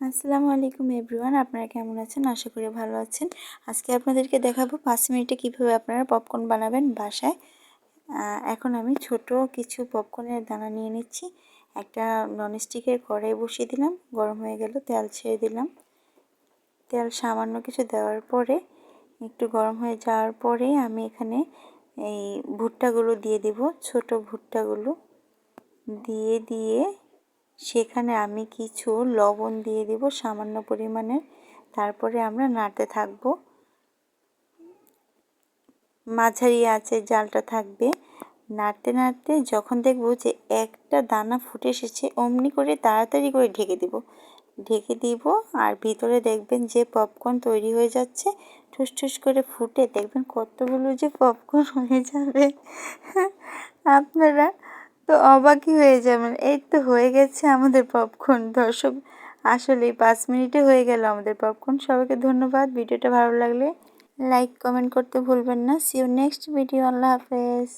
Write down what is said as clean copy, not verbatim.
আসসালামু আলাইকুম এভরিওয়ান, আপনারা কেমন আছেন? আশা করি ভালো আছেন। আজকে আপনাদেরকে দেখাবো 5 মিনিটে কিভাবে আপনারা পপকর্ন বানাবেন বাসায়। এখন আমি ছোট কিছু পপকর্নের দানা নিয়ে নিচ্ছি। একটা ননস্টিকের কড়াই বসিয়ে দিলাম, গরম হয়ে গেল, তেল ছেড়ে দিলাম। তেল সামান্য কিছু দেওয়ার পরে একটু গরম হয়ে যাওয়ার পরে আমি এখানে এই ভুট্টাগুলো দিয়ে দিব, ছোট ভুট্টাগুলো দিয়ে সেখানে আমি কিছু লবণ দিয়ে দিব সামান্য পরিমাণে। তারপরে আমরা নাড়তে থাকব, মাঝারি আঁচে জালটা থাকবে। নাড়তে নাড়তে যখন দেখব যে একটা দানা ফুটে এসেছে, অমনি করে তাড়াতাড়ি করে ঢেকে দিব। আর ভিতরে দেখবেন যে পপকর্ন তৈরি হয়ে যাচ্ছে, ঠুস ঠুস করে ফুটে দেখবেন কতগুলো যে পপকর্ন হয়ে যাবে। আপনারা তো অবাকই হয়ে যাবেন। এই তো হয়ে গেছে আমাদের পপকর্ন। দর্শক, আসলেই 5 মিনিটে হয়ে গেল আমাদের পপকর্ন। সবাইকে ধন্যবাদ। ভিডিওটা ভালো লাগলে লাইক কমেন্ট করতে ভুলবেন না। See you next video. Allah হাফেজ।